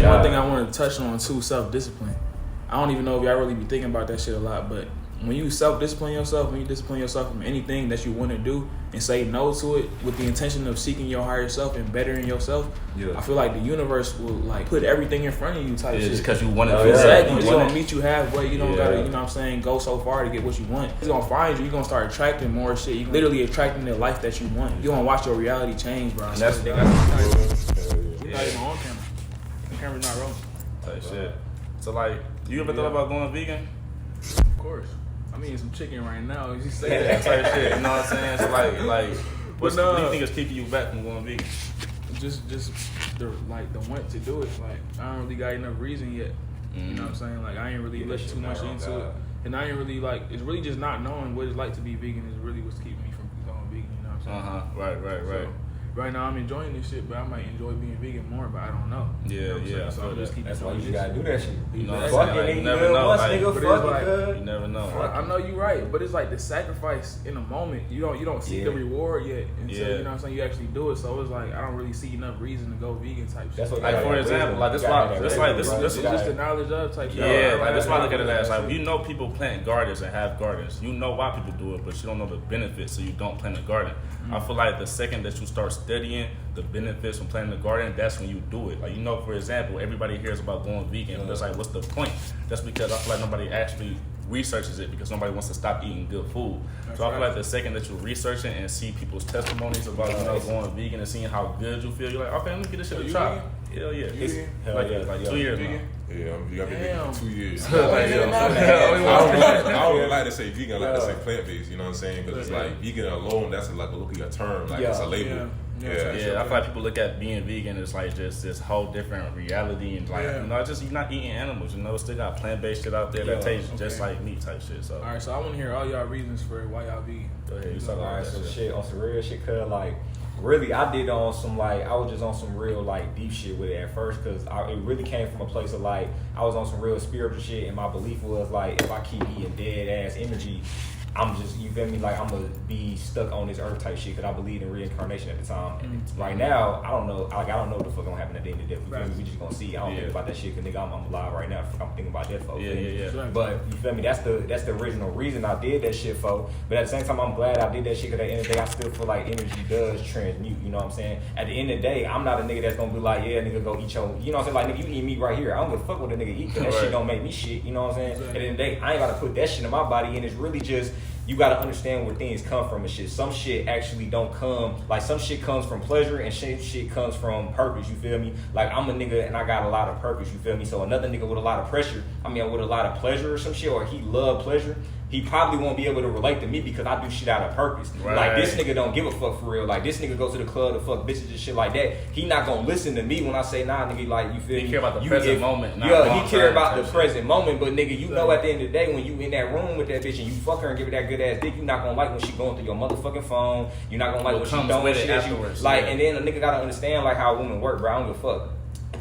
That's one thing I want to touch on too, self-discipline. I don't even know if y'all really be thinking about that shit a lot, but when you self-discipline yourself, when you discipline yourself from anything that you want to do and say no to it with the intention of seeking your higher self and bettering yourself, I feel like the universe will like put everything in front of you type shit. Just because you want it. Exactly. It's going to meet you halfway. You don't got to, you know what I'm saying, go so far to get what you want. It's going to find you. You're going to start attracting more shit. You're literally attracting the life that you want. You're going to watch your reality change, bro. And that's we're not even on camera. The camera's not rolling. Type shit. So like, you ever thought about going vegan? Of course. I'm eating some chicken right now. You say that type shit. You know what I'm saying? So like, what do you think is keeping you back from going vegan? Just the want to do it. Like I don't really got enough reason yet. You know what I'm saying? Like I ain't really looked too much into it, and I ain't really like. It's really just not knowing what it's like to be vegan is really what's keeping me from going vegan. You know what I'm saying? Right. So, right now I'm enjoying this shit, but I might enjoy being vegan more, but I don't know. Yeah. So I'm just keeping. That's why you gotta do that shit. You know, fuck it, you never know. You never know. I know you're right, but it's like the sacrifice in a moment. You don't see the reward yet until you know what I'm saying. You actually do it. So it's like I don't really see enough reason to go vegan type shit. That's what like for example, like this just the knowledge of type shit. Yeah, like that's why I look at it as like you know people plant gardens and have gardens. You know why people do it, but you don't know the benefits, so you don't plant a garden. I feel like the second that you start studying the benefits from planting a garden, that's when you do it. Like, you know, for example, everybody hears about going vegan, but it's like, what's the point? That's because I feel like nobody actually researches it because nobody wants to stop eating good food. So I feel like the second that you research it and see people's testimonies about going vegan and seeing how good you feel, you're like, okay, let me get this shit a try. Hell yeah. Like 2 years now. Yeah, I've been vegan for 2 years. I don't really like to say vegan, I like to say plant-based, you know what I'm saying? Because it's like vegan alone, that's like a term, like it's a label. Yeah, I feel like people look at being vegan as like just this whole different reality and like you know, just you're not eating animals, you know, still got plant-based shit out there that tastes just like meat type shit. So alright, so I want to hear all y'all reasons for why y'all vegan. Go ahead, you talk Alright, about so that shit on some real shit, cause like really I did on some like I was just on some real like deep shit with it at first, cause it really came from a place of like I was on some real spiritual shit, and my belief was like if I keep eating dead ass energy, I'm just, you feel me, like I'm gonna be stuck on this earth type shit, because I believed in reincarnation at the time. And right now, I don't know what the fuck gonna happen at the end of the day. You feel me? We just gonna see. I don't think about that shit, because nigga, I'm alive right now. I'm thinking about that, folks. But you feel me? That's the original reason I did that shit, folks. But at the same time, I'm glad I did that shit, because at the end of the day, I still feel like energy does transmute. You know what I'm saying? At the end of the day, I'm not a nigga that's gonna be like, yeah, nigga, go eat your, you know what I'm saying? Like, nigga, you eat meat right here. I don't give a fuck what the nigga eat, because that shit don't make me shit. You know what I'm saying? At the end of the day, I ain't gotta put that shit in my body, and it's really just, you gotta understand where things come from and shit. Some shit actually don't come, like some shit comes from pleasure and shit comes from purpose, you feel me? Like I'm a nigga and I got a lot of purpose, you feel me? So another nigga with a lot of pressure, with a lot of pleasure or some shit, or he love pleasure, he probably won't be able to relate to me because I do shit out of purpose. Right. Like this nigga don't give a fuck for real. Like this nigga goes to the club to fuck bitches and shit like that. He not gonna listen to me when I say, nah, nigga, like you feel me? He care about the present moment. He care about the present moment, but nigga, you know at the end of the day when you in that room with that bitch and you fuck her and give her that good ass dick, you not gonna like when she going through your motherfucking phone. You're not gonna like when she doing shit afterwards. Like, and then a nigga gotta understand like how a woman work, bro. I don't give a fuck.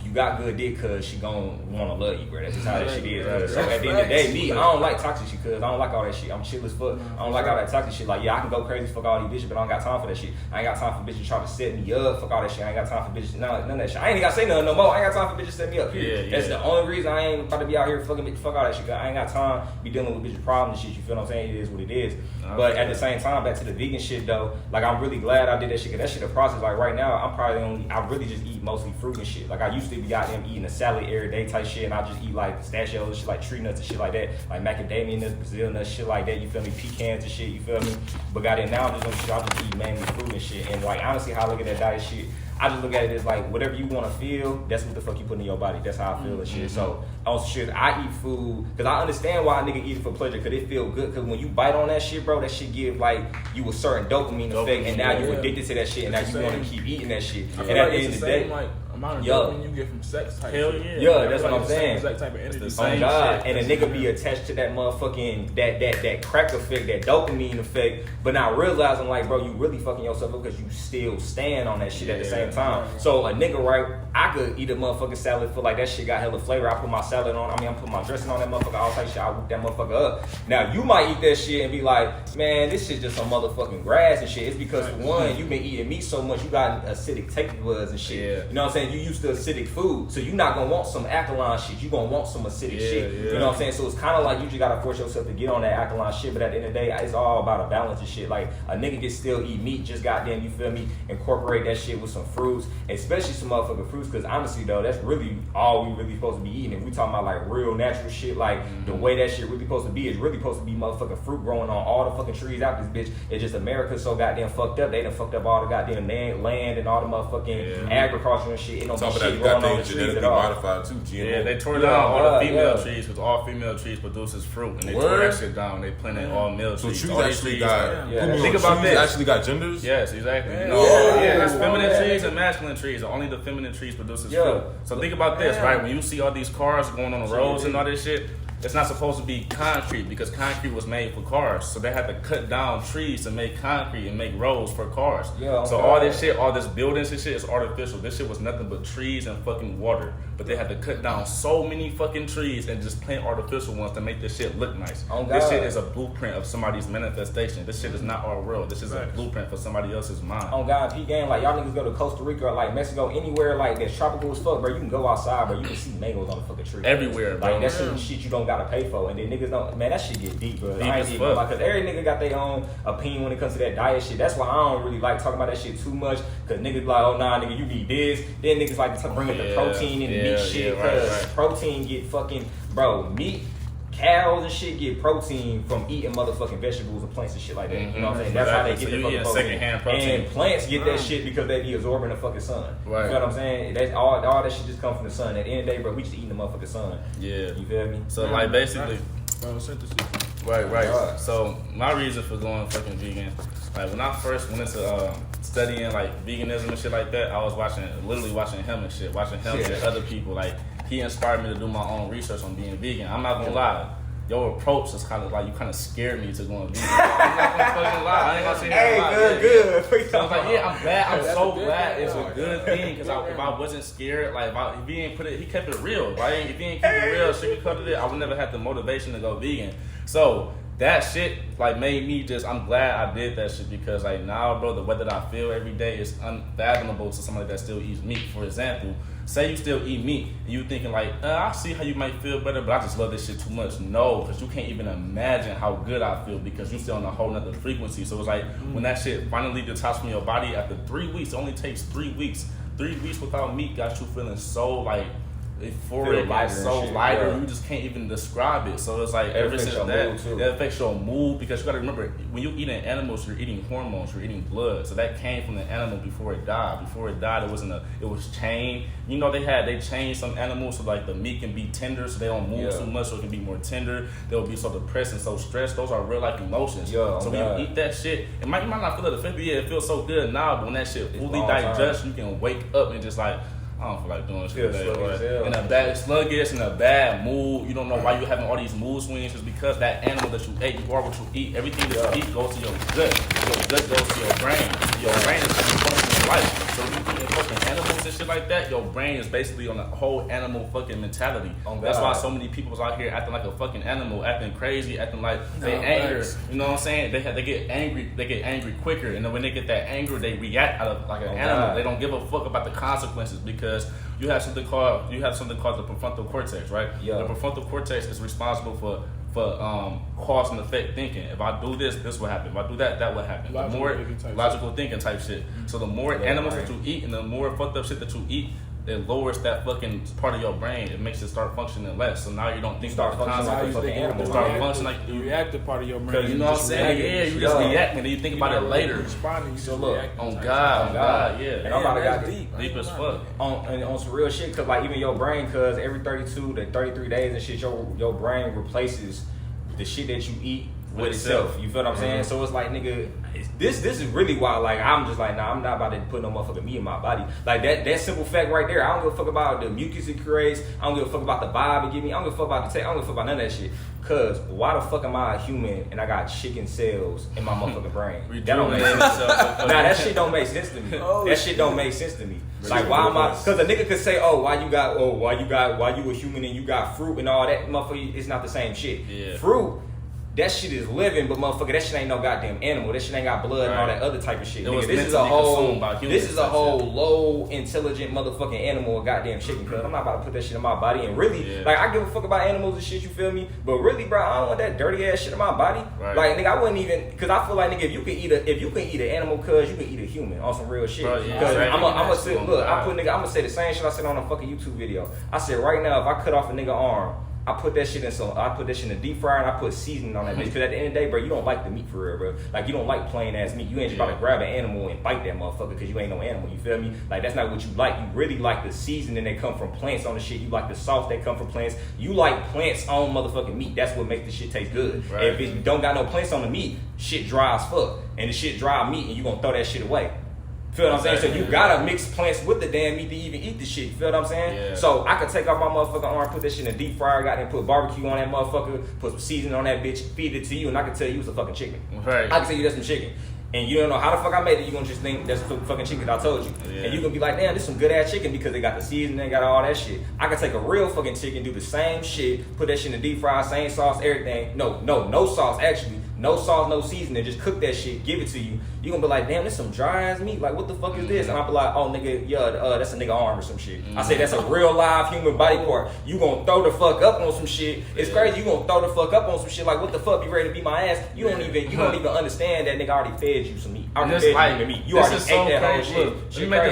You got good dick cause she gon' wanna love you, bro. That's just how that shit is. So at the end of the day, me, I don't like toxic shit, cause I don't like all that shit. I'm chill as fuck. I don't like all that toxic shit. Like, yeah, I can go crazy, fuck all these bitches, but I don't got time for that shit. I ain't got time for bitches trying to set me up, fuck all that shit. I ain't got time for bitches, none of that shit. I ain't even gotta say nothing no more. I ain't got time for bitches to set me up. That's the only reason I ain't about to be out here fucking bitches, fuck all that shit. I ain't got time to be dealing with bitches' problems and shit. You feel what I'm saying? It is what it is. But at the same time, back to the vegan shit though, like I'm really glad I did that shit, cause that shit a process. Like right now, I really just eat mostly fruit and shit. Like I used to be out there eating a salad every day type shit, and I just eat like pistachios, shit like tree nuts and shit like that, like macadamia nuts, Brazil nuts, shit like that. You feel me? Pecans and shit. You feel me? But got it now. I'm just eat mainly fruit and shit. And like honestly, how I look at that diet shit, I just look at it as like whatever you want to feel, that's what the fuck you put in your body. That's how I feel and shit. So on shit, I eat food because I understand why a nigga eat it for pleasure, because it feel good. Because when you bite on that shit, bro, that shit give like you a certain dopamine effect, and now you addicted to that shit, and now you want to keep eating that shit. And at the end of the day, amount of dopamine you get from sex type shit. Yeah, that's what I'm saying. Exact type of energy. Oh God, and a nigga be attached to that motherfucking that crack effect, that dopamine effect, but not realizing like, bro, you really fucking yourself up because you still stand on that shit at the same time. So a nigga, right, I could eat a motherfucking salad, feel like that shit got hella flavor. I put my salad on, I'm putting my dressing on that motherfucker, all type of shit. I whip that motherfucker up. Now you might eat that shit and be like, man, this shit just some motherfucking grass and shit. It's because for one, you been eating meat so much, you got acidic taste buds and shit. You know what I'm saying? saying? You used to acidic food, so you're not gonna want some alkaline shit. You gonna want some acidic shit. Yeah. You know what I'm saying? So it's kind of like you just gotta force yourself to get on that alkaline shit. But at the end of the day, it's all about a balance of shit. Like a nigga can still eat meat, just goddamn, you feel me? Incorporate that shit with some fruits, especially some motherfucking fruits. Because honestly though, that's really all we really supposed to be eating. If we talking about like real natural shit, like the way that shit really supposed to be is really supposed to be motherfucking fruit growing on all the fucking trees out this bitch. It's just America's so goddamn fucked up. They done fucked up all the goddamn land and all the motherfucking agriculture and shit. It don't be shit growing on the trees at all. Modified too, GMO. Yeah, they tore down all the female trees because all female trees produces fruit, and they tore that shit down. They planted all male trees. So trees actually got. Think about this. Actually got genders. Yes, exactly. There's feminine trees and masculine trees. Only the feminine trees produces fruit. So think about this, right? When you see all these cars going on the roads and all this shit, it's not supposed to be concrete because concrete was made for cars. So they had to cut down trees to make concrete and make roads for cars. So all this shit, all this buildings and shit is artificial. This shit was nothing but trees and fucking water. But they had to cut down so many fucking trees and just plant artificial ones to make this shit look nice. This shit is a blueprint of somebody's manifestation. This shit is not our world. This is a blueprint for somebody else's mind. On God, P game, like y'all niggas go to Costa Rica or like Mexico, anywhere like that's tropical as fuck, bro. You can go outside, bro. You can see mangoes on the fucking tree. Everywhere, bro. Like that's shit you don't gotta pay for. And then niggas don't, man, that shit get deep, bro. Deep I ain't as even fuck. like, cause every nigga got their own opinion when it comes to that diet shit. That's why I don't really like talking about that shit too much. Cause niggas like, oh nah, nigga, you need this. Then niggas like to bring up the protein and meat shit. Cause protein get fucking, bro, meat. Cows and shit get protein from eating motherfucking vegetables and plants and shit like that. You know what I'm saying? That's how they get the fucking secondhand protein. And plants get that shit because they be absorbing the fucking sun. Right. You know what I'm saying? That's all that shit just come from the sun. At the end of the day, bro, we just eating the motherfucking sun. Yeah. You feel me? So like basically, photosynthesis. Right. So my reason for going fucking vegan, like when I first went into studying like veganism and shit like that, I was literally watching him and shit, watching him and other people. Like he inspired me to do my own research on being vegan. I'm not gonna lie. Your approach is kind of like you kind of scared me to going vegan. I'm not gonna fucking lie. I ain't gonna say that. Good. So I was like, yeah, I'm glad. I'm so glad it's a good thing because if I wasn't scared, like if he ain't he kept it real, right? If he ain't kept it real, sugarcoated it, I would never have the motivation to go vegan. So that shit like made me I'm glad I did that shit because like now, bro, the way that I feel every day is unfathomable to somebody that still eats meat. For example, say you still eat meat and you thinking like, I see how you might feel better, but I just love this shit too much. No, because you can't even imagine how good I feel because you're still on a whole nother frequency. So it's like when that shit finally detoxed from your body after 3 weeks, it only takes 3 weeks. 3 weeks without meat got you feeling so like euphoric, like so lighter, you just can't even describe it. So it's like ever since that affects your mood because you gotta remember when you eating animals, you're eating hormones, you're eating blood. So that came from the animal before it died. Before it died, it was chained. You know they changed some animals so like the meat can be tender, so they don't move too much, so it can be more tender. They'll be so depressed and so stressed. Those are real life emotions. So when you eat that shit, you might not feel it effectively. Yeah, it feels so good now, but when that shit fully digests, you can wake up and just like, I don't feel like doing shit today. In a bad sluggish, in a bad mood. You don't know why you're having all these mood swings. It's because that animal that you ate, you are what you eat. Everything that you eat goes to your gut. Your gut goes to your brain. Your brain is functioning life. So when you eat fucking animals and shit like that, your brain is basically on a whole animal fucking mentality. That's why so many people's out here acting like a fucking animal, acting crazy, acting like they angry. You know what I'm saying? They get angry. They get angry quicker, and then when they get that anger, they react out of like an animal. They don't give a fuck about the consequences because you have something called the prefrontal cortex, right? The prefrontal cortex is responsible for cause and effect thinking. If I do this will happen. If I do that will happen. Logical thinking type shit. So the more animals that you eat and the more fucked up shit that you eat, it lowers that fucking part of your brain. It makes it start functioning less. So now you don't think about the concept of the animal. Start functioning like the reactive part of your brain. You know what I'm saying? Yeah, you just react and then you think about it later. So look, on God, yeah. And I'm about to got deep as fuck. On some real shit, cause like even your brain, cause every 32 to 33 days and shit, your brain replaces the shit that you eat with itself. You feel what I'm saying? So it's like, nigga, this is really why, like, I'm just like, nah, I'm not about to put no motherfucking meat in my body. Like, that simple fact right there, I don't give a fuck about the mucus it creates. I don't give a fuck about the vibe it give me. I don't give a fuck about the taste. I don't give a fuck about none of that shit. Cause why the fuck am I a human and I got chicken cells in my motherfucking brain? That don't make sense. Nah, that shit don't make sense to me. That shit don't make sense to me. Like, why am I? Cause a nigga could say, why you a human and you got fruit and all that. Motherfucker, it's not the same shit. Fruit that shit is living, but motherfucker, that shit ain't no goddamn animal. That shit ain't got blood and all that other type of shit. Nigga, this is a whole low intelligent motherfucking animal, or goddamn chicken. Cause I'm not about to put that shit in my body. And really, like, I give a fuck about animals and shit. You feel me? But really, bro, I don't want that dirty ass shit in my body. Right. Like, nigga, I wouldn't even. Cause I feel like, nigga, if you can eat an animal, cause you can eat a human on some real shit. Bro, yeah, I'm gonna say the same shit I said on a fucking YouTube video. I said right now, if I cut off a nigga arm, I put that shit in the deep fryer and I put seasoning on that bitch. Cause at the end of the day, bro, you don't like the meat for real, bro. Like, you don't like plain ass meat. You ain't just about to grab an animal and bite that motherfucker cause you ain't no animal. You feel me? Like, that's not what you like. You really like the seasoning that come from plants on the shit. You like the sauce that come from plants. You like plants on motherfucking meat. That's what makes the shit taste good. Right. If it don't got no plants on the meat, shit dry as fuck. And the shit dry meat and you gonna throw that shit away. Feel what I'm saying? So you gotta mix plants with the damn meat to even eat the shit. You feel what I'm saying? Yeah. So I could take off my motherfucking arm, put this shit in the deep fryer, goddamn put barbecue on that motherfucker, put some seasoning on that bitch, feed it to you, and I can tell you it's a fucking chicken. Right. I can tell you that's some chicken. And you don't know how the fuck I made it, you gonna just think that's the fucking chicken that I told you. Yeah. And you gonna be like, damn, this some good ass chicken because they got the seasoning, they got all that shit. I can take a real fucking chicken, do the same shit, put that shit in the deep fryer, same sauce, everything. No sauce actually. No sauce, no seasoning, just cook that shit, give it to you. You gonna be like, damn, this some dry ass meat. Like, what the fuck is this? And I'll be like, oh, nigga, yeah, that's a nigga arm or some shit. I say that's a real live human body part. You gonna throw the fuck up on some shit. It's crazy. You gonna throw the fuck up on some shit. Like, what the fuck? Be ready to beat my ass? You don't even understand that nigga already fed you some meat. I already fed you meat. You already ate that whole shit. Let me make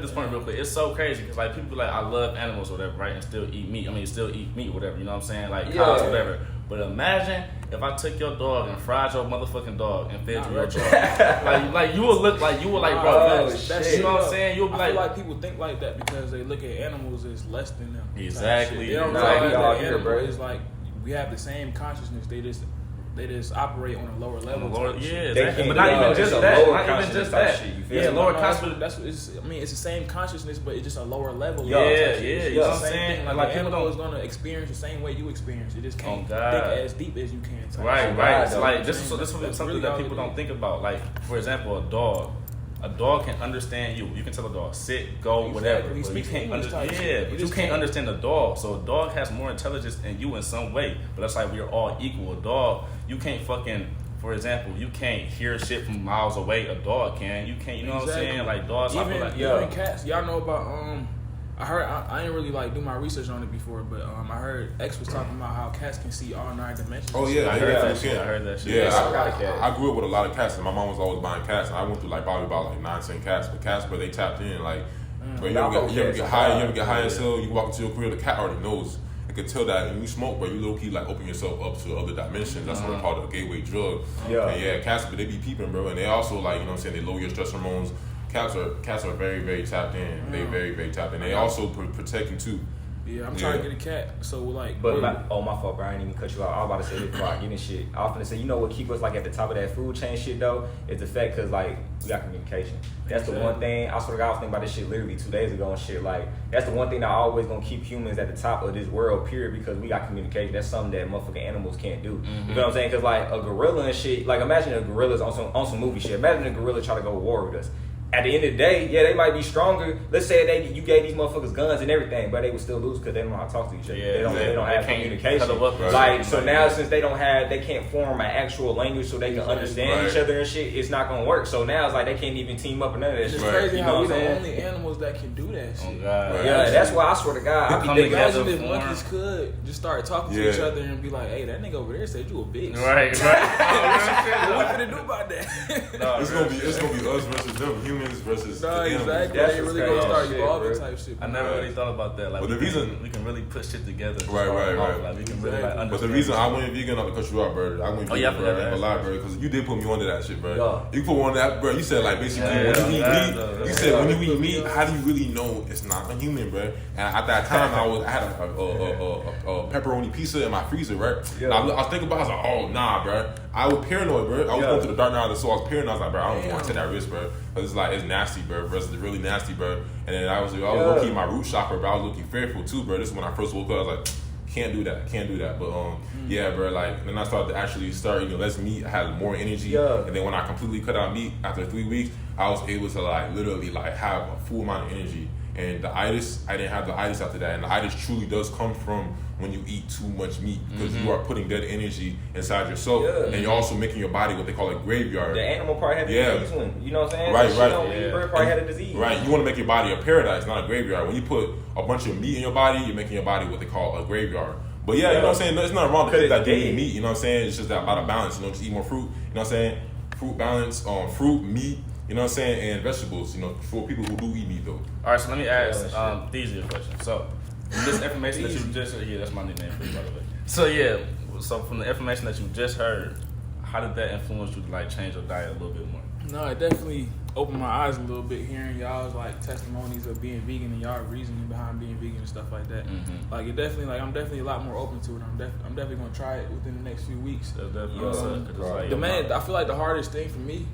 this point real quick. It's so crazy because like people be like, I love animals or whatever, right? And still eat meat. I mean, still eat meat or whatever. You know what I'm saying? Like cows or whatever. But imagine if I took your dog and fried your motherfucking dog and fed you your dog. like you would look like bro. That's you know what I'm saying? You'll be I feel like people think like that because they look at animals as less than them. Exactly. They don't realize that animal is like we have the same consciousness. They just operate on a lower level. Exactly. But not even just that. Not even just that. Yeah, lower consciousness. It's the same consciousness, but it's just a lower level. You know what I'm saying? Like animal is gonna experience the same way you experience. It just can't dig as deep as you can. Right. It's like this is something that people don't think about. Like, for example, a dog. A dog can understand you. You can tell a dog sit, go, whatever. But you can't understand the dog. So a dog has more intelligence than you in some way. But that's like we're all equal. A dog, you can't fucking, for example, you can't hear shit from miles away. A dog can. You can't. You know what I'm saying? Like dogs. Even cats. Y'all know about I heard I didn't really like do my research on it before, but I heard X was talking about how cats can see all 9 dimensions. Oh yeah, I heard that shit. Yeah, I grew up with a lot of cats, and my mom was always buying cats. And I went through probably about 9-10 cats, but cats, they tapped in like. Bro, you ever get high as hell. You walk into your crib, the cat already knows. It can tell that, and you smoke, but you low key like open yourself up to other dimensions. That's what they call the gateway drug. And cats, but they be peeping, bro, and they also like, you know what I'm saying, they lower your stress hormones. Cats are very, very tapped in. They very, very tapped in. They also protect you too. Yeah, I'm trying to get a cat. So like, but my fault, bro. I didn't even cut you out. I was about to say this before I get in shit. I was finna say, you know what keep us like at the top of that food chain shit though is the fact because like we got communication. That's the one thing. I swear to God, I was thinking about this shit literally 2 days ago and shit. Like that's the one thing that always gonna keep humans at the top of this world. Period. Because we got communication. That's something that motherfucking animals can't do. You know what I'm saying? Because like a gorilla and shit. Like imagine a gorilla's on some movie shit. Imagine a gorilla try to go to war with us. At the end of the day, they might be stronger. Let's say you gave these motherfuckers guns and everything, but they would still lose because they don't know how to talk to each other. They don't have communication. So now since they can't form an actual language so they can understand each other and shit, it's not gonna work. So now it's like they can't even team up or none of that shit. It's crazy how we're the only animals that can do that shit. Oh God. Yeah, that's why I swear to God, I be thinking if monkeys could just start talking to each other and be like, hey, that nigga over there said you a bitch. Right. What we finna do about that? It's gonna be us versus them. Humans versus exactly. They really gonna start evolving type shit. I never really thought about that. Like, but the reason we can really put shit together. Right. Like we can really understand. But the reason I went vegan, not to cut you out, bro. I went vegan a lot, bro, because you did put me onto that shit, bro. You put me on that, bro. You said like basically when you eat meat, you said when you eat meat, how do you really know it's not a human, bro? And at that time, I had a pepperoni pizza in my freezer, right? And I was thinking about it, I was like, oh nah, bro. I was paranoid, bro. I was going to the dark night of the soul. I was paranoid. I was like, bro, I don't want to take that risk, bro. Because it's nasty, bro. It's really nasty, bro. And then I was looking my root chakra, but I was looking fearful too, bro. This is when I first woke up. I was like, can't do that. But yeah, bro. Like then I started to actually start eating less meat. I had more energy. And then when I completely cut out meat after 3 weeks, I was able to like literally like have a full amount of energy. And the itis, I didn't have the itis after that. And the itis truly does come from when you eat too much meat, because you are putting dead energy inside yourself, and you're also making your body what they call a graveyard. The animal part had the disease one. You know what I'm saying? Right, The bird part had a disease. Right. You want to make your body a paradise, not a graveyard. When you put a bunch of meat in your body, you're making your body what they call a graveyard. But you know what I'm saying? It's not wrong to eat that dead meat, you know what I'm saying? It's just that about a balance, just eat more fruit, you know what I'm saying? Fruit balance, fruit, meat, you know what I'm saying, and vegetables, for people who do eat meat though. All right, so let me ask these a question. So, this information that you just that's my nickname for you, by the way. So from the information that you just heard, how did that influence you to like change your diet a little bit more? No, it definitely opened my eyes a little bit hearing y'all's like testimonies of being vegan and y'all reasoning behind being vegan and stuff like that. Like it definitely, like I'm definitely a lot more open to it. I'm definitely gonna try it within the next few weeks. That's definitely I feel like the hardest thing for me,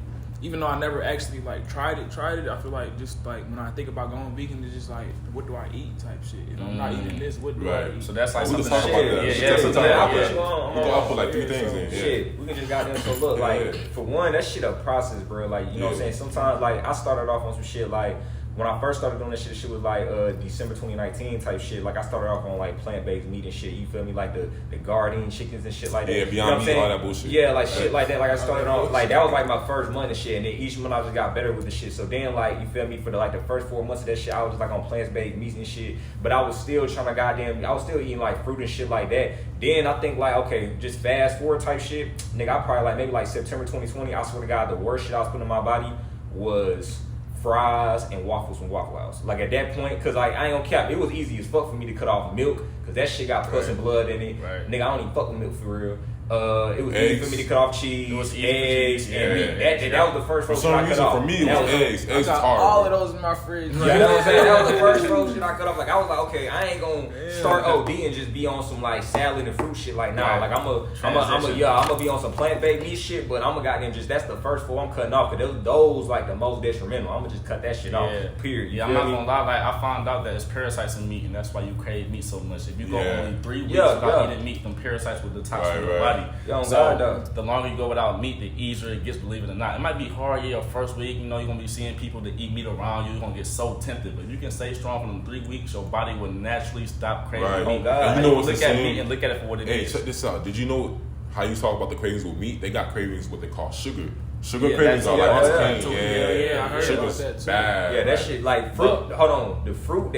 even though I never actually like tried it, I feel like just like when I think about going vegan, it's just like, what do I eat type shit. If I'm not eating this, what do I eat? So that's like we something can talk about that. I'll put you on. I'll put like 3 things in. Shit, we can just goddamn so look like for one, that shit a process, bro. Like you know what I'm saying. Sometimes like I started off on some shit like. When I first started doing this shit was like December 2019 type shit. Like I started off on like plant-based meat and shit. You feel me? Like the garden chickens and shit like that. Yeah, Beyond Meat, all that bullshit. Yeah, like shit like that. Like I started off like that was like my first month and shit. And then each month I just got better with the shit. So then like you feel me, for the first 4 months of that shit, I was just like on plant-based meats and shit. But I was still trying to I was still eating like fruit and shit like that. Then I think like okay, just fast forward type shit. Nigga, I probably like maybe like September 2020. I swear to God, the worst shit I was putting in my body was fries and waffles from Waffle House. Like at that point, cause like I ain't gonna cap, it was easy as fuck for me to cut off milk, cause that shit got pus and blood in it. Nigga, I don't even fuck with milk for real. It was easy for me to cut off cheese, eggs, and meat. That was the first roast I cut off. For me, it was eggs. Eggs is hard. All of those in my fridge. You know what I'm saying? That was the first roast shit I cut off. Like I was like, okay, I ain't gonna start OD and just be on some like salad and fruit shit. Like nah, like I'm gonna be on some plant-based meat shit. But I'm gonna goddamn just that's the first 4 I'm cutting off. Cause those like the most detrimental. I'm gonna just cut that shit off. Period. Yeah, I'm not gonna lie. Like I found out that it's parasites in meat, and that's why you crave meat so much. If you go only 3 weeks without eating meat, them parasites will detox from your body. The longer you go without meat, the easier it gets, believe it or not. It might be hard, your first week, you're going to be seeing people that eat meat around you, you're going to get so tempted. But if you can stay strong for them 3 weeks, your body will naturally stop craving meat. And you know what's look at meat and look at it for what it is. Hey, check this out. Did you know how you talk about the cravings with meat? They got cravings what they call sugar. Sugar cravings are like insane. I heard Sugar's about that too. bad. Yeah, that shit like fruit. Hold on, the fruit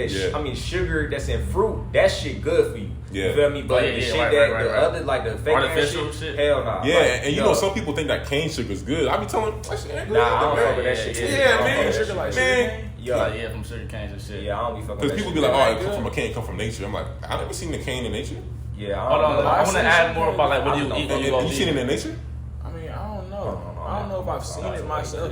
sugar that's in fruit, that shit good for you. You feel me? But the shit the other like the fake artificial shit, hell nah. Yeah, like, and you know some people think that cane sugar is good. I be telling them that shit ain't good. Nah, I don't fuck with that shit. Yeah, man, sugar like man. Yeah, from sugar canes and shit. Yeah, I don't be fucking with that. Because people be like, oh, it come from a cane, come from nature. I'm like, I never seen the cane in nature. Yeah, hold on. I want to add more about like what do you eat when you go. You seen it in nature? I mean, I don't know. I don't know if I've seen it myself,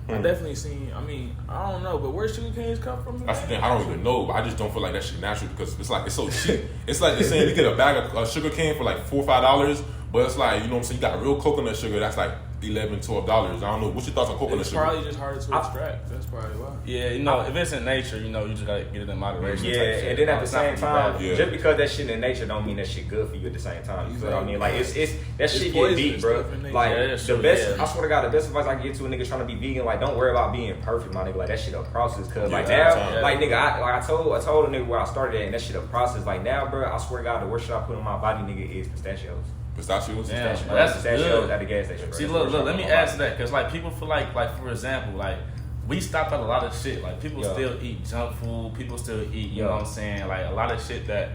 but I definitely seen. I mean, I don't know, but where sugar canes come from? That's the thing. I don't even know, but I just don't feel like that shit natural because it's like it's so cheap. It's like they're saying you get a bag of sugar cane for like $4 or $5, but it's like you know what I'm saying. You got real coconut sugar that's like $11, $12. I don't know. What's your thoughts on coconut sugar? It's probably just harder to extract. That's probably why. Yeah, you know, if it's in nature, you know, you just gotta get it in moderation. Yeah, and then at the same time, just because that shit in nature don't mean that shit good for you at the same time. You feel what I mean? Like it's that shit get deep, bro. Like the best, I swear to God, the best advice I can give to a nigga trying to be vegan, like don't worry about being perfect, my nigga. Like that shit a process, cause like now, like nigga, I told a nigga where I started at, and that shit a process. Like now, bro, I swear to God, the worst shit I put in my body, nigga, is pistachios. Pistachios? That's pistachios at the gas station. See, look, let me ask that, because like people feel like for example, like we stopped at a lot of shit. Like people still eat junk food. People still eat, you know what I'm saying? Like a lot of shit that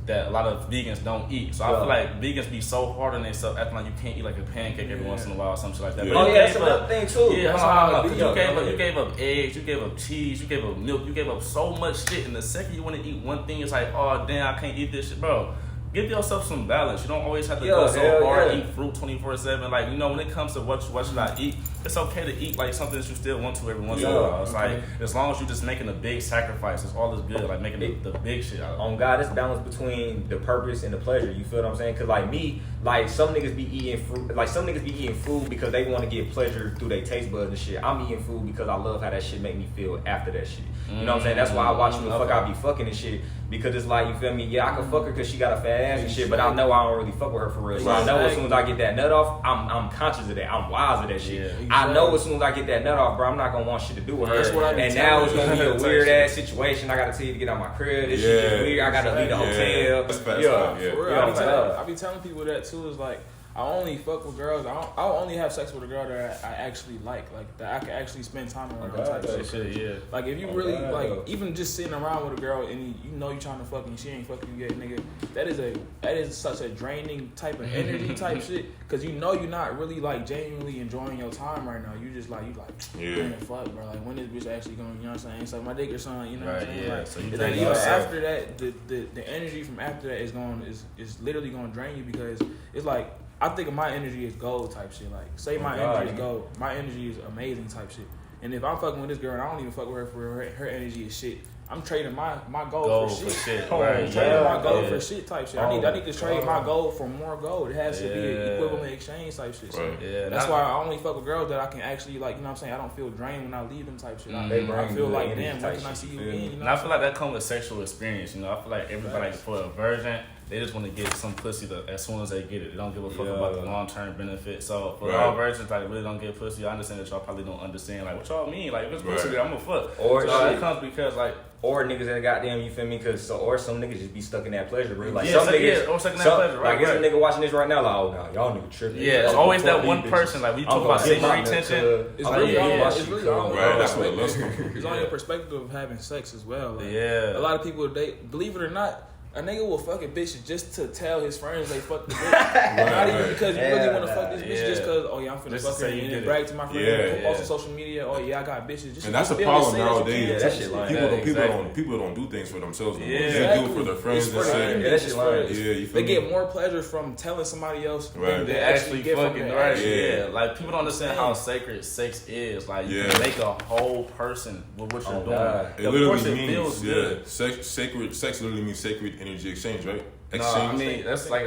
a lot of vegans don't eat. So I feel like vegans be so hard on themselves, acting like you can't eat like a pancake every once in a while or some shit like that. Yeah. But that's another thing too. Yeah, you gave up eggs, you gave up cheese, you gave up milk, you gave up so much shit. And the second you want to eat one thing, it's like, oh damn, I can't eat this shit, bro. Give yourself some balance. You don't always have to go so hard, eat fruit 24/7. Like, you know, when it comes to what should I eat, it's okay to eat like something that you still want to every once in a while. It's like, as long as you're just making a big sacrifice, it's all is good. Like making the big shit out of it. On God, it's balance between the purpose and the pleasure. You feel what I'm saying? Cause like me, like some niggas be eating fruit, like some niggas be eating food because they want to get pleasure through their taste buds and shit. I'm eating food because I love how that shit make me feel after that shit. You know what I'm saying? That's why I watch the fuck I be fucking and shit. Because it's like, you feel me? Yeah, I can fuck her because she got a fat ass and shit, but I know I don't really fuck with her for real. So I know as soon as I get that nut off, I'm conscious of that. I'm wise of that shit. Yeah, exactly. I know as soon as I get that nut off, bro, I'm not gonna want shit to do with her. And now it's gonna be a weird ass situation. I gotta tell you to get out my crib. This shit is weird. I gotta leave the hotel. For real. I be telling people that too. Is like, I only fuck with girls. I'll only have sex with a girl that I actually like that I can actually spend time with her. Type shit. Yeah. Like if you really even just sitting around with a girl and you know you trying to fuck and she ain't fucking you yet, nigga. That is such a draining type of energy type shit. Cause you know you're not really like genuinely enjoying your time right now. You just like man, fuck, bro. Like when this bitch actually going? You know what I'm saying? It's like my dick or something. You know what I'm saying? Like, so you after that, the energy from after that is literally gonna drain you because it's like. I think of my energy as gold type shit. Like, say my energy is gold. My energy is amazing type shit. And if I'm fucking with this girl and I don't even fuck with her for her energy is shit, I'm trading my gold for shit. I'm trading my gold for shit type shit. I need to trade my gold for more gold. It has to be an equivalent exchange type shit. So that's why I only fuck with girls that I can actually, like, you know what I'm saying? I don't feel drained when I leave them type shit. I feel like, damn, when can I see you again? You know and I feel like that comes with sexual experience. You know, I feel like everybody, for a virgin, they just want to get some pussy as soon as they get it. They don't give a fuck about the long-term benefit. So for all virgins, like, really don't get pussy, I understand that y'all probably don't understand, like, what y'all mean? Like, if it's pussy, I'm gonna fuck. Or so it comes because, like, or niggas that goddamn, you feel me? Or some niggas just be stuck in that pleasure, bro. Like or stuck in that pleasure, right? Like, there's a nigga watching this right now, like, oh, nah, y'all niggas tripping. Yeah, it's always that one person. Like, we talk about sexual retention. It's really all it's on your perspective of having sex as well. Like, a lot of people, they believe it or not, a nigga will fuck a bitch just to tell his friends they fucked the bitch. Not even because you really want to fuck this bitch, just because, oh yeah, I'm finna fuck her and then brag to my friends, post on social media, oh yeah, I got bitches. Just and that's the problem nowadays. People don't do things for themselves. They do it for their friends and shit. They get more pleasure from telling somebody else than they actually get fucking from like, people don't understand how sacred sex is. Like, you can make a whole person with what you're doing. It literally means, sex literally means sacred energy exchange, right? Exchange. No, I mean that's like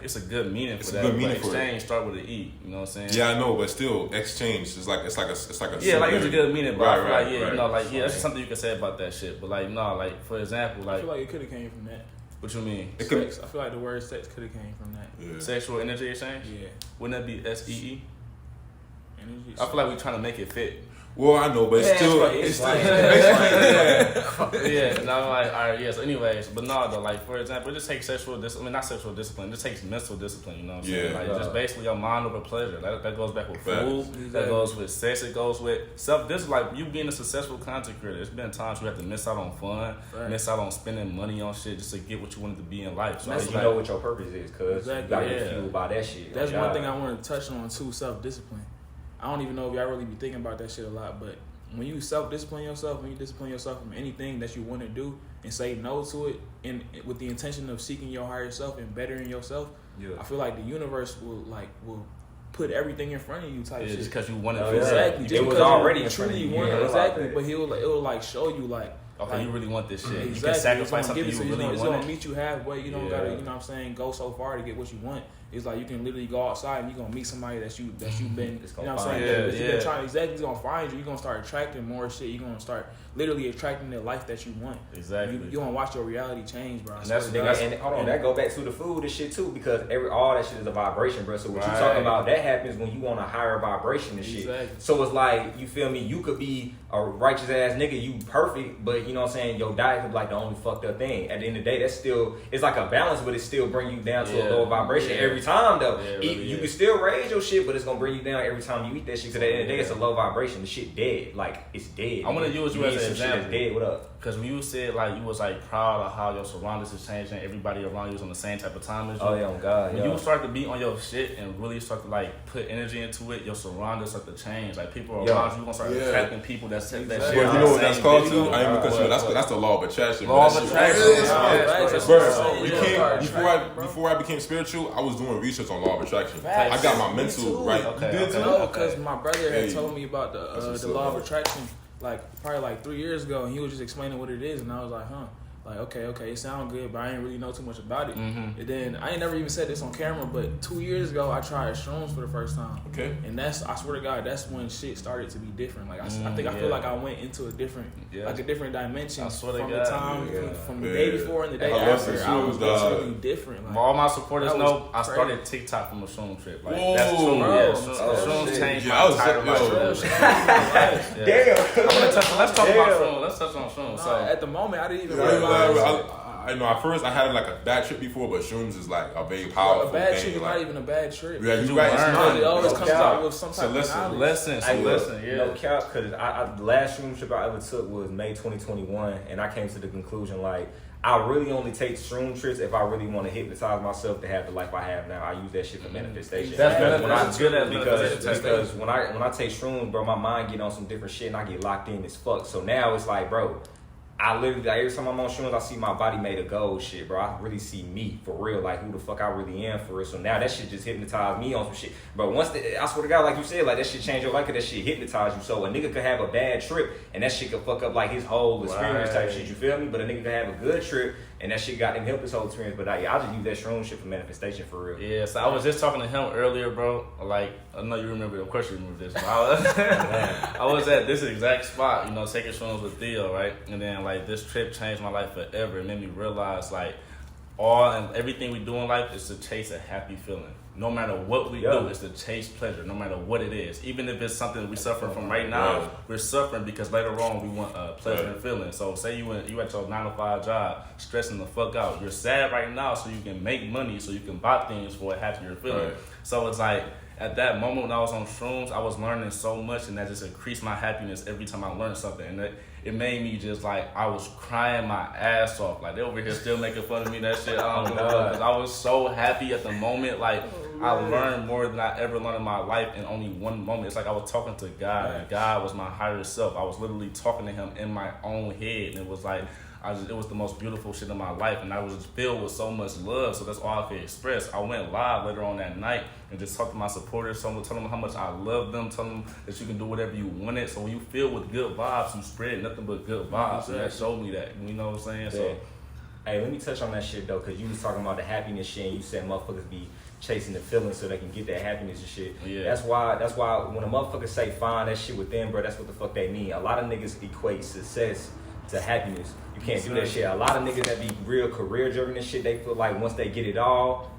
it's a good meaning for that. Good meaning for exchange start with an E. You know what I'm saying? Yeah, I know, but still, exchange is like it's like a it's a good meaning, but that's something you can say about that shit. But like like for example, like I feel like it could have came from that. What you mean? Sex. I feel like the word sex could have came from that. Yeah. Sexual energy exchange. Yeah. Wouldn't that be SEE? Energy. I feel like we're trying to make it fit. Well, I know, but it's still no, like, all right, yes. Anyways, but no, though, like, for example, it just takes sexual discipline. I mean, not sexual discipline. It just takes mental discipline. You know what I'm saying? Like, just basically your mind over pleasure. That goes back with food. That goes with sex. It goes with self. This is like you being a successful content creator. There's been times you have to miss out on fun, miss out on spending money on shit just to get what you wanted to be in life. So you know what your purpose is, cause you gotta get fueled by that shit. That's one thing I want to touch on too. Self-discipline. I don't even know if y'all really be thinking about that shit a lot, but when you self-discipline yourself, when you discipline yourself from anything that you want to do and say no to it, and with the intention of seeking your higher self and bettering yourself, I feel like the universe will put everything in front of you type shit. Just because you want it. Exactly. Just it was already in front of you. Exactly. But it will like show you like, okay, you really want this shit. Exactly. You can sacrifice something you really want. It's gonna meet you halfway. You don't gotta, you know what I'm saying, go so far to get what you want. It's like you can literally go outside and you're gonna meet somebody that you've been, you know what I'm saying? You've been trying, exactly, he's gonna find you. You're gonna start attracting more shit. You're gonna start literally attracting the life that you want. Exactly. You gonna watch your reality change, bro. And hold on, that go back to the food and shit too, because all that shit is a vibration, bro. So what you talking about, that happens when you want a higher vibration and shit. Exactly. So it's like, you feel me? You could be a righteous ass nigga, you perfect, but you know what I'm saying? Your diet could be like the only fucked up thing. At the end of the day, that's still, it's like a balance, but it still bring you down to a lower vibration every time though. You can still raise your shit, but it's gonna bring you down every time you eat that shit. Cause at the end of the day, it's a low vibration. The shit dead. Like, it's dead. I'm gonna use you as an example. Dead. What up? Because when you said like you was like proud of how your surroundings is changing, everybody around you is on the same type of time as you. Oh yeah, oh God. When you start to be on your shit and really start to like put energy into it, your surroundings start to change. Like people around you gonna start attracting people that shit. Well, you know what that's called too? I ain't because that's the law of attraction. Law of attraction. Before I became spiritual, I was doing research on law of attraction. I got my mental right. No, because my brother had told me about the law of attraction. Like probably like 3 years ago, and he was just explaining what it is, and I was like, huh. Like, okay, it sounds good, but I ain't really know too much about it. Mm-hmm. And then I ain't never even said this on camera, but 2 years ago I tried shrooms for the first time. Okay. And I swear to God, that's when shit started to be different. Like I feel like I went into a different, like a different dimension from the time from the day before and the day after. I was totally different. Like, all my supporters know I started TikTok from a shroom trip. Like that's true. Yeah, shrooms changed my entire life. Damn. Let's talk about shrooms. Let's touch on shrooms. So at the moment, I didn't even realize. I know at first I had like a bad trip before, but shrooms is like a very powerful a bad thing. trip is like, not even a bad trip. Yeah, you right. It always comes out with some type of lessons. Yeah. No cap, because the last shroom trip I ever took was May 2021, and I came to the conclusion like I really only take shroom trips if I really want to hypnotize myself to have the life I have now. I use that shit for manifestation. That's good at because when I take shrooms, bro, my mind get on some different shit and I get locked in as fuck. So now it's like, bro, I literally, like, every time I'm on shrooms, I see my body made of gold shit, bro. I really see me for real, like who the fuck I really am for real. So now that shit just hypnotized me on some shit. But I swear to God, like you said, like that shit changed your life, cause that shit hypnotized you. So a nigga could have a bad trip and that shit could fuck up like his whole experience type shit. You feel me? But a nigga could have a good trip and that shit got him help his whole experience. But I just use that shroom shit for manifestation for real. Yeah, so I was just talking to him earlier, bro. Like, I know you remember, of course you remember this. I was at this exact spot, you know, taking shrooms with Theo, right? And then, like, this trip changed my life forever. It made me realize, like, everything we do in life is to chase a happy feeling. No matter what we do, it's to chase pleasure, no matter what it is. Even if it's something we suffering from right now, we're suffering because later on we want pleasure and feeling. So say you at your 9-to-5 job, stressing the fuck out. You're sad right now so you can make money, so you can buy things for a happier feeling. Right. So it's like, at that moment when I was on shrooms, I was learning so much, and that just increased my happiness every time I learned something. And it made me just like, I was crying my ass off. Like, they over here still making fun of me, that shit. I don't know, because I was so happy at the moment. Like, I learned more than I ever learned in my life in only one moment. It's like I was talking to God, and God was my higher self. I was literally talking to him in my own head, and it was like, it was the most beautiful shit in my life, and I was just filled with so much love, so that's all I could express. I went live later on that night and just talked to my supporters, tell them how much I love them, tell them that you can do whatever you wanted. So when you feel with good vibes, you spread nothing but good vibes, and that showed me that, you know what I'm saying? Yeah. So, hey, let me touch on that shit though, because you was talking about the happiness shit, and you said motherfuckers be chasing the feelings so they can get that happiness and shit. Yeah. That's why when a motherfucker say find that shit within, bro, that's what the fuck they mean. A lot of niggas equate success to happiness. You can't do that shit. A lot of niggas that be real career driven and shit, they feel like once they get it all,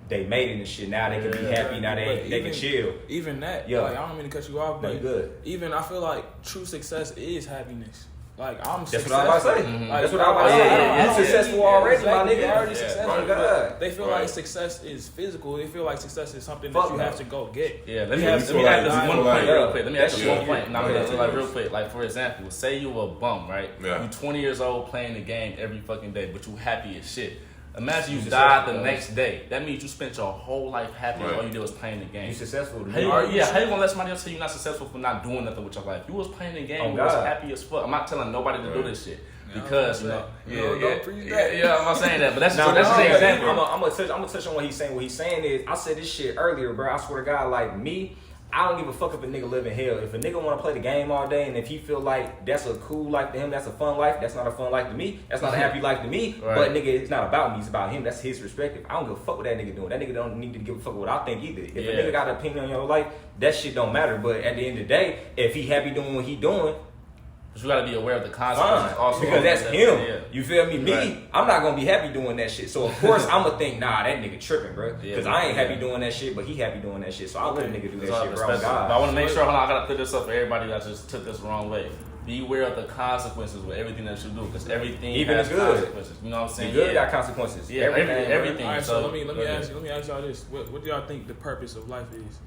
they made it and shit. Now they can be happy. Now they can chill. Even that, like, I don't mean to cut you off, but you good. Even I feel like true success is happiness. Like, I'm That's successful. what I'm about to say. Like, that's what I'm about to say. You're successful already, my nigga. You're already successful. Oh, God. They feel like success is physical. They feel like success is something that you have to go get. Yeah, let me add this one point real quick. Let me add this one point. Now, like real quick. Like, for example, say you a bum, right? Yeah. You 20 years old playing the game every fucking day, but you happy as shit. Imagine you died the next day. That means you spent your whole life happy and all you did was playing the game. You successful. How you gonna let somebody else tell you not successful for not doing nothing with your life? You was playing the game, you was happy as fuck. I'm not telling nobody to do this shit. Because I'm not saying that, but that's just an example. I'm gonna touch on what he's saying. What he's saying is, I said this shit earlier, bro. I swear to God, like me, I don't give a fuck if a nigga live in hell. If a nigga want to play the game all day, and if he feel like that's a cool life to him, that's a fun life. That's not a fun life to me. That's not a happy life to me. Right. But nigga, it's not about me. It's about him. That's his perspective. I don't give a fuck what that nigga doing. That nigga don't need to give a fuck what I think either. If a nigga got an opinion on your life, that shit don't matter. But at the end of the day, if he happy doing what he doing, but you gotta be aware of the consequences also. Because that's him. Yeah. You feel me? Me, I'm not gonna be happy doing that shit. So of course I'm gonna think, nah, that nigga tripping, bro. Because I ain't happy doing that shit, but he happy doing that shit. So I'll let a nigga do that shit, bro. God. But I wanna make sure, I gotta put this up for everybody that just took this the wrong way. Be aware of the consequences with everything that you do, because everything even has good consequences. You know what I'm saying? The good got consequences. Yeah, everything. All right, so let me ask y'all this: What do y'all think the purpose of life is?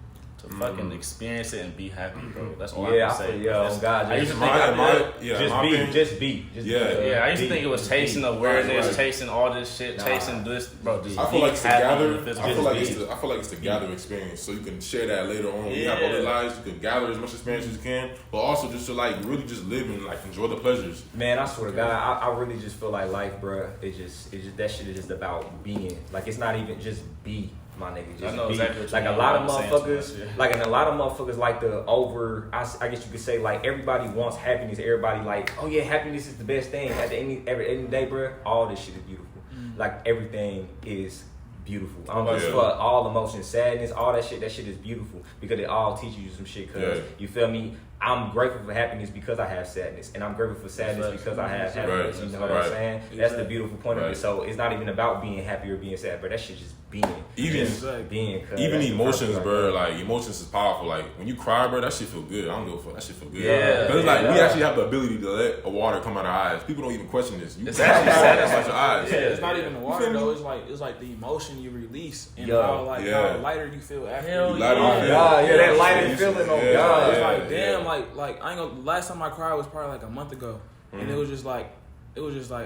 To fucking experience it and be happy, bro. That's all I can say. God, I used to think just be. I used to think it was chasing awareness, chasing all this shit, chasing this, bro. Just I feel like it's to gather. I feel like it's to gather experience, so you can share that later on. When you have other lives, you can gather as much experience as you can, but also just to like really just live and like enjoy the pleasures. Man, I swear to God, I really just feel like life, bro. It's just that shit is just about being. Like, it's not even just be. my nigga. Just I know exactly what like a lot of motherfuckers, like and a lot of motherfuckers like the I guess you could say like everybody wants happiness. Everybody like, oh yeah, happiness is the best thing. At the end of the day, bro, all this shit is beautiful. Like everything is beautiful. I don't give a fuck. All emotions, sadness, all that shit is beautiful because it all teaches you some shit. Cause you feel me? I'm grateful for happiness because I have sadness, and I'm grateful for sadness because I have happiness. You know what I'm saying? Exactly. That's the beautiful point of it. So it's not even about being happy or being sad, but that shit just being. Even emotions, bro. Like emotions is powerful. Like when you cry, bro, that shit feel good. I don't give a fuck. That shit feel good. Yeah. Because like we actually have the ability to let a water come out of our eyes. People don't even question this. It's actually out your eyes. Yeah, it's not even the water though. It's like the emotion you release and how lighter you feel after. That lighter feeling. Oh God. It's like damn, like I ain't gonna. Last time I cried was probably like a month ago, and it was just like I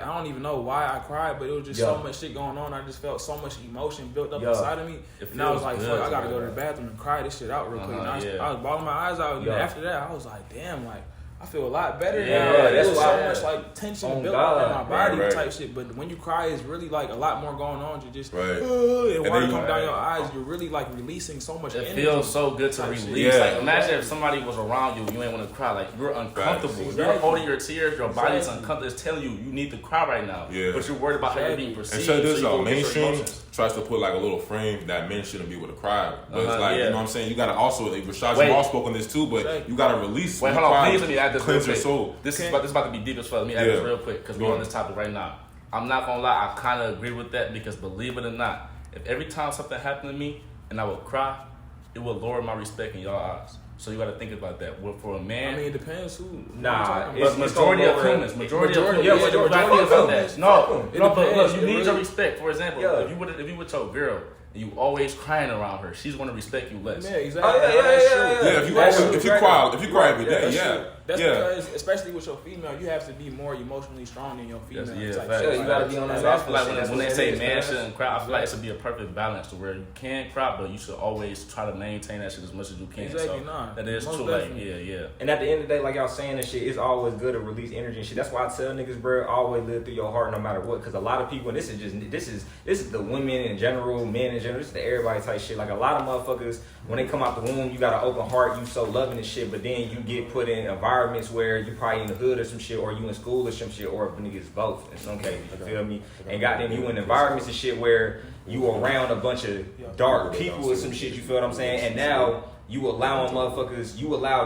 don't even know why I cried, but it was just so much shit going on. I just felt so much emotion built up inside of me, and I was like, fuck, I gotta go to the bathroom and cry this shit out real quick. And I was bawling my eyes out, and after that, I was like, damn, like I feel a lot better now. Like, there was so much like tension built up in my body type shit. But when you cry, it's really like a lot more going on. You just and water come down your eyes. You're really like releasing so much energy. It feels so good to release. Like imagine if somebody was around you, you ain't want to cry. Like you're uncomfortable. You're holding your tears. Your body's uncomfortable. It's telling you need to cry right now. But you're worried about how you're being perceived. And this mainstream tries to put like a little frame that men shouldn't be able to cry. But it's like, you know what I'm saying? You gotta also, like Rashad Jamal spoke on this too, but you gotta release. Wait, hold on, please let me add this cleanse your soul. This is about to be deep as fuck. Let me add this real quick because we're on this topic right now. I'm not gonna lie, I kind of agree with that because believe it or not, if every time something happened to me and I would cry, it would lower my respect in y'all eyes. So you got to think about that. For a man, I mean, it depends who. Nah, but majority of humans, majority of humans. No, but look, you need your respect. For example, if you with your girl. You always crying around her. She's going to respect you less. Yeah, exactly. If you cry every day, That's because, especially with your female, you have to be more emotionally strong than your female. You got to be on that. So I feel like when they say man shouldn't cry, I feel like it should be a perfect balance to where you can cry, but you should always try to maintain that shit as much as you can. Exactly. So that is true. Like, yeah. And at the end of the day, like y'all saying and shit, it's always good to release energy and shit. That's why I tell niggas, bro, always live through your heart no matter what. Because a lot of people, and this is the women in general, men in general, this is the everybody type shit. Like a lot of motherfuckers, when they come out the womb, you got an open heart, you so loving and shit, but then you get put in environments where you probably in the hood or some shit, or you in school or some shit, or niggas both in some cases, you feel me? And goddamn, you in environments and shit where you around a bunch of dark people or some shit, you feel what I'm saying? And now you allow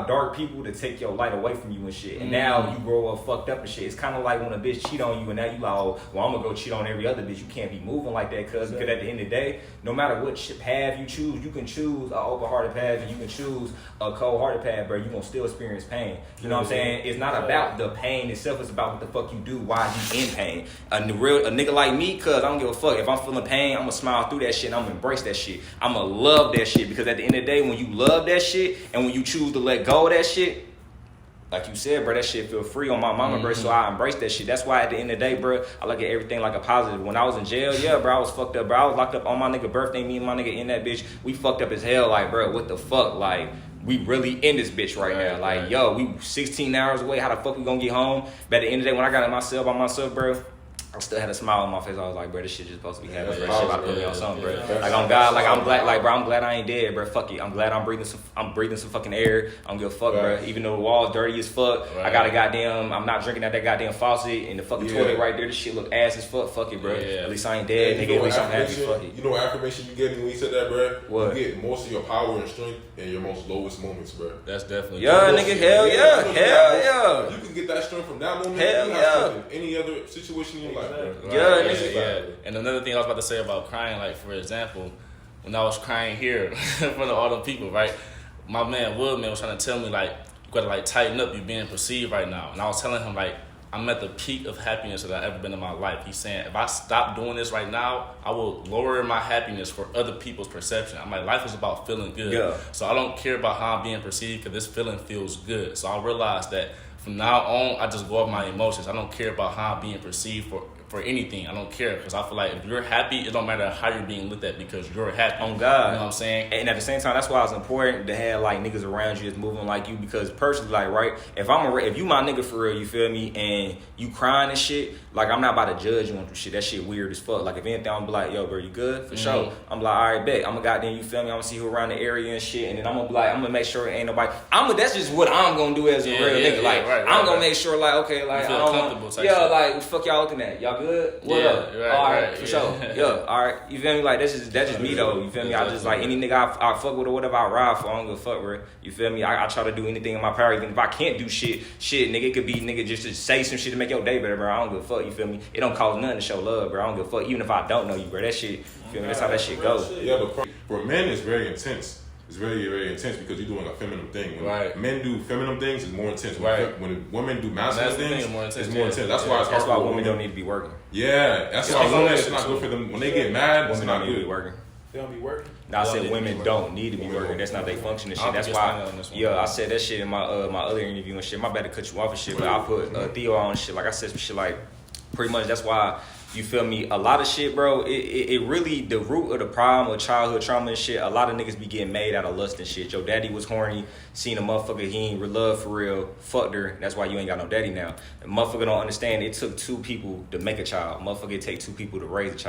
dark people to take your light away from you and shit. And now you grow up fucked up and shit. It's kind of like when a bitch cheat on you and now you like, oh, well, I'm going to go cheat on every other bitch. You can't be moving like that because at the end of the day, no matter what path you choose, you can choose an open-hearted path and you can choose a cold-hearted path, bro. You're going to still experience pain. You know what I'm saying? It's not about the pain itself. It's about what the fuck you do while you in pain. A nigga like me, cuz I don't give a fuck. If I'm feeling pain, I'm going to smile through that shit and I'm going to embrace that shit. I'm going to love that shit because at the end of the day, when you love that shit and when you choose to let go of that shit, like you said, bro, that shit feel free on my mama, bro. So I embrace that shit. That's why at the end of the day, bro, I look at everything like a positive. When I was in jail, bro, I was fucked up, bro. I was locked up on my nigga birthday. Me and my nigga in that bitch, we fucked up as hell. Like, bro, what the fuck? Like, we really in this bitch right now. Like, yo, we 16 hours away. How the fuck we gonna get home? But at the end of the day, when I got in my cell by myself, bro, I still had a smile on my face. I was like, bro, this shit just supposed to be happening. Bro, shit about to put me on something, bro. Like, on God, like, I'm glad, like, bro, I'm glad I ain't dead, bro. Fuck it. I'm glad I'm breathing some fucking air. I don't give a fuck, bro. Even though the wall's dirty as fuck, I got a goddamn, I'm not drinking out that goddamn faucet and the fucking toilet right there. This shit look ass as fuck. Fuck it, bro. At least I ain't dead, nigga. At least I'm happy. Fuck it. You know what affirmation you gave me when you said that, bro? What? You get most of your power and strength in your most lowest moments, bro. That's definitely nigga, hell yeah. You can get that strength from that moment. Hell yeah. In any other situation in your life, bro. Yeah. And another thing I was about to say about crying, like for example, when I was crying here in front of all the people, right? My man Woodman was trying to tell me like, you gotta like tighten up, you being perceived right now. And I was telling him like, I'm at the peak of happiness that I've ever been in my life. He's saying, if I stop doing this right now, I will lower my happiness for other people's perception. I'm like, life is about feeling good. Yeah. So I don't care about how I'm being perceived because this feeling feels good. So I realized that from now on, I just go off my emotions. I don't care about how I'm being perceived for anything. I don't care because I feel like if you're happy, it don't matter how you're being looked at because you're happy. On God, you know what I'm saying? And at the same time, that's why it's important to have like niggas around you that's moving like you. Because personally, like right, if you my nigga for real, you feel me, and you crying and shit, like I'm not about to judge you on some shit. That shit weird as fuck. Like if anything, I'm be like, yo, bro, you good for sure. I'm like, all right, bet. I'm gonna goddamn, you feel me? I'm gonna see who around the area and shit, and then I'm gonna be like, I'm gonna make sure it ain't nobody. That's just what I'm gonna do as a real nigga. Like I'm gonna make sure, like, okay, like I don't want, like what the fuck y'all looking at? Y'all good? What up? All right, for sure. All right. You feel me? Like that's just me though. You feel me? I just like any nigga I fuck with or whatever I ride for. I don't give a fuck, bro. You feel me? I try to do anything in my power. Even if I can't do shit, nigga, it could be nigga just to say some shit to make your day better, bro. I don't give a fuck. You feel me? It don't cost nothing to show love, bro. I don't give a fuck. Even if I don't know you, bro. That shit. You feel me? That's how that shit goes. Yeah, but for men, it's very intense. It's very, very intense because you're doing a feminine thing. When men do feminine things, it's more intense. When women do masculine things, it's more intense. That's why it's hard. That's why women don't need to be working. Yeah, that's why women, it's not good for them. When they get mad, it's not good. good. Working. They don't be working. No, I said women don't need to be working. That's not their function and shit. That's why. I said that shit in my other interview and shit. My bad to cut you off and shit, but I put Theo on shit. Like I said some shit like pretty much. That's why. You feel me? A lot of shit, bro, it really, the root of the problem of childhood trauma and shit, a lot of niggas be getting made out of lust and shit. Your daddy was horny, seen a motherfucker, he ain't love for real, fucked her, that's why you ain't got no daddy now. The motherfucker don't understand it took two people to make a child. Motherfucker, it take two people to raise a child.